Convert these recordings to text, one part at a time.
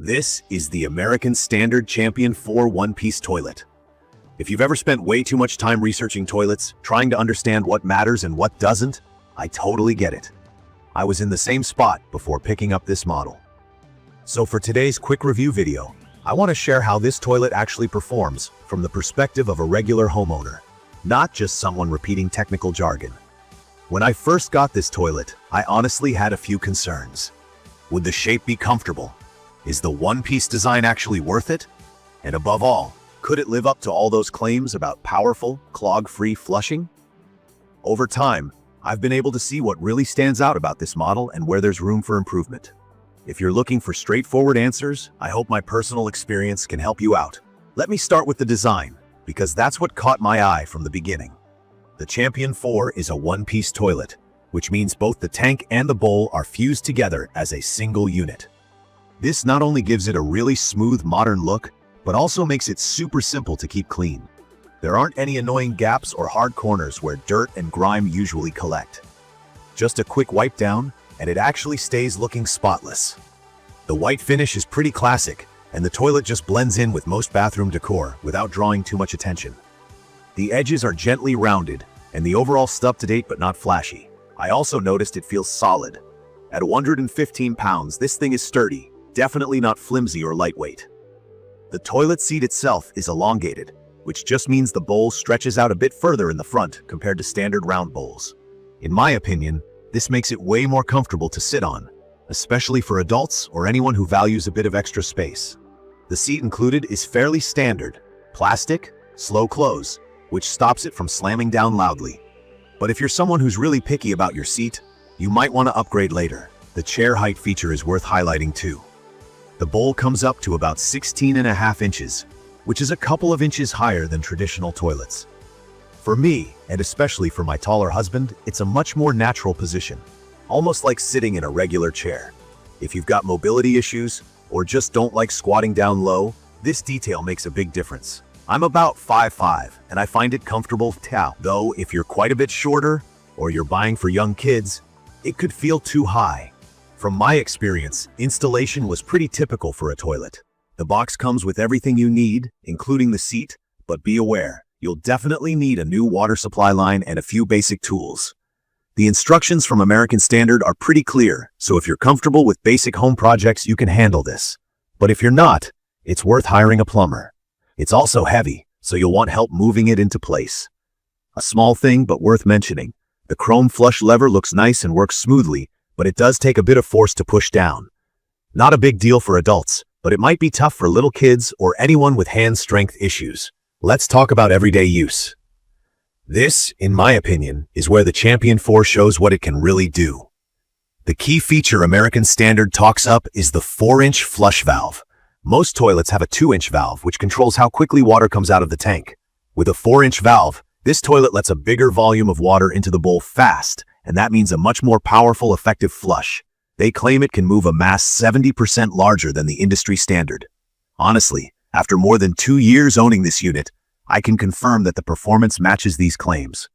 This is the American Standard Champion 4 one-piece toilet. If you've ever spent way too much time researching toilets, trying to understand what matters and what doesn't, I totally get it. I was in the same spot before picking up this model. So for today's quick review video, I want to share how this toilet actually performs from the perspective of a regular homeowner, not just someone repeating technical jargon. When I first got this toilet, I honestly had a few concerns. Would the shape be comfortable? Is the one-piece design actually worth it? And above all, could it live up to all those claims about powerful, clog-free flushing? Over time, I've been able to see what really stands out about this model and where there's room for improvement. If you're looking for straightforward answers, I hope my personal experience can help you out. Let me start with the design, because that's what caught my eye from the beginning. The Champion 4 is a one-piece toilet, which means both the tank and the bowl are fused together as a single unit. This not only gives it a really smooth, modern look, but also makes it super simple to keep clean. There aren't any annoying gaps or hard corners where dirt and grime usually collect. Just a quick wipe down, and it actually stays looking spotless. The white finish is pretty classic, and the toilet just blends in with most bathroom decor without drawing too much attention. The edges are gently rounded, and the overall is up-to-date but not flashy. I also noticed it feels solid. At 115 pounds, this thing is sturdy, definitely not flimsy or lightweight. The toilet seat itself is elongated, which just means the bowl stretches out a bit further in the front compared to standard round bowls. In my opinion, this makes it way more comfortable to sit on, especially for adults or anyone who values a bit of extra space. The seat included is fairly standard, plastic, slow close, which stops it from slamming down loudly. But if you're someone who's really picky about your seat, you might want to upgrade later. The chair height feature is worth highlighting too. The bowl comes up to about 16.5 inches, which is a couple of inches higher than traditional toilets. For me, and especially for my taller husband, it's a much more natural position, almost like sitting in a regular chair. If you've got mobility issues, or just don't like squatting down low, this detail makes a big difference. I'm about 5'5", and I find it comfortable too. Though if you're quite a bit shorter, or you're buying for young kids, it could feel too high. From my experience, installation was pretty typical for a toilet. The box comes with everything you need, including the seat, but be aware, you'll definitely need a new water supply line and a few basic tools. The instructions from American Standard are pretty clear, so if you're comfortable with basic home projects, you can handle this. But if you're not, it's worth hiring a plumber. It's also heavy, so you'll want help moving it into place. A small thing, but worth mentioning. The chrome flush lever looks nice and works smoothly, but it does take a bit of force to push down. Not a big deal for adults, but it might be tough for little kids or anyone with hand strength issues. Let's talk about everyday use. This, in my opinion, is where the Champion 4 shows what it can really do. The key feature American Standard talks up is the 4-inch flush valve. Most toilets have a 2-inch valve, which controls how quickly water comes out of the tank. With a 4-inch valve, this toilet lets a bigger volume of water into the bowl fast, and that means a much more powerful, effective flush. They claim it can move a mass 70% larger than the industry standard. Honestly, after more than 2 years owning this unit, I can confirm that the performance matches these claims.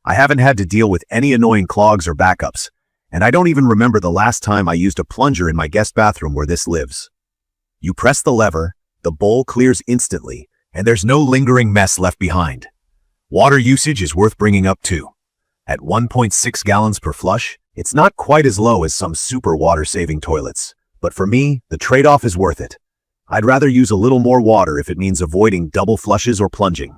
I haven't had to deal with any annoying clogs or backups, and I don't even remember the last time I used a plunger in my guest bathroom where this lives. You press the lever, the bowl clears instantly, and there's no lingering mess left behind. Water usage is worth bringing up too. At 1.6 gallons per flush, it's not quite as low as some super water-saving toilets, but for me, the trade-off is worth it. I'd rather use a little more water if it means avoiding double flushes or plunging.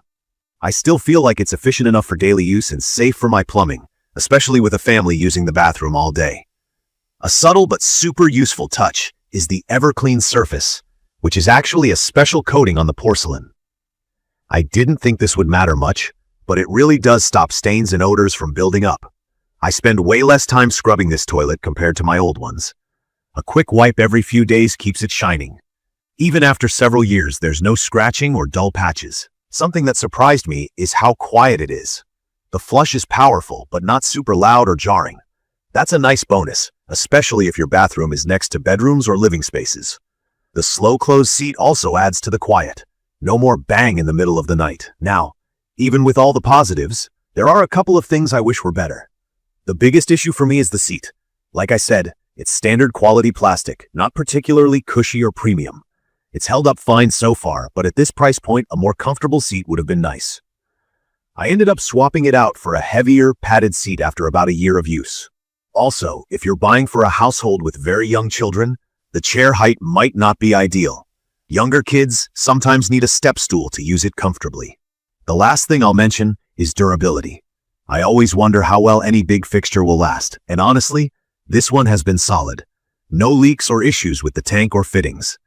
I still feel like it's efficient enough for daily use and safe for my plumbing, especially with a family using the bathroom all day. A subtle but super useful touch is the EverClean surface, which is actually a special coating on the porcelain. I didn't think this would matter much, but it really does stop stains and odors from building up. I spend way less time scrubbing this toilet compared to my old ones. A quick wipe every few days keeps it shining. Even after several years, there's no scratching or dull patches. Something that surprised me is how quiet it is. The flush is powerful, but not super loud or jarring. That's a nice bonus, especially if your bathroom is next to bedrooms or living spaces. The slow close seat also adds to the quiet. No more bang in the middle of the night. Now, even with all the positives, there are a couple of things I wish were better. The biggest issue for me is the seat. Like I said, It's standard quality plastic, not particularly cushy or premium. It's held up fine so far, but at this price point, a more comfortable seat would have been nice. I ended up swapping it out for a heavier, padded seat after about a year of use. Also, if you're buying for a household with very young children, the chair height might not be ideal. Younger kids sometimes need a step stool to use it comfortably. The last thing I'll mention is durability. I always wonder how well any big fixture will last, and honestly, this one has been solid. No leaks or issues with the tank or fittings.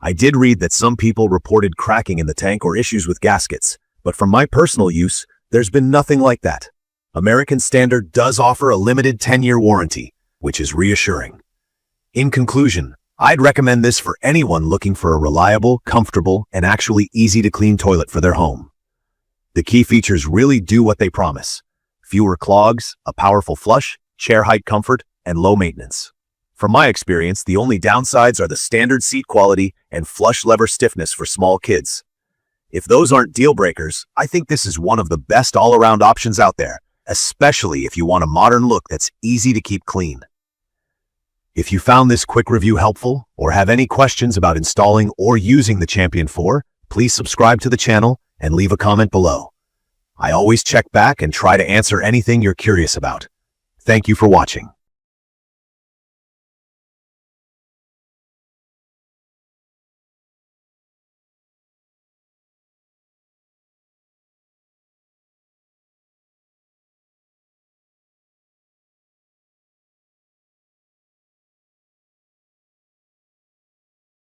I did read that some people reported cracking in the tank or issues with gaskets, but from my personal use, there's been nothing like that. American Standard does offer a limited 10-year warranty, which is reassuring. In conclusion, I'd recommend this for anyone looking for a reliable, comfortable, and actually easy-to-clean toilet for their home. The key features really do what they promise. Fewer clogs, a powerful flush, chair height comfort, and low maintenance. From my experience, the only downsides are the standard seat quality and flush lever stiffness for small kids. If those aren't deal breakers, I think this is one of the best all-around options out there, especially if you want a modern look that's easy to keep clean. If you found this quick review helpful or have any questions about installing or using the Champion 4, please subscribe to the channel and leave a comment below. I always check back and try to answer anything you're curious about. Thank you for watching.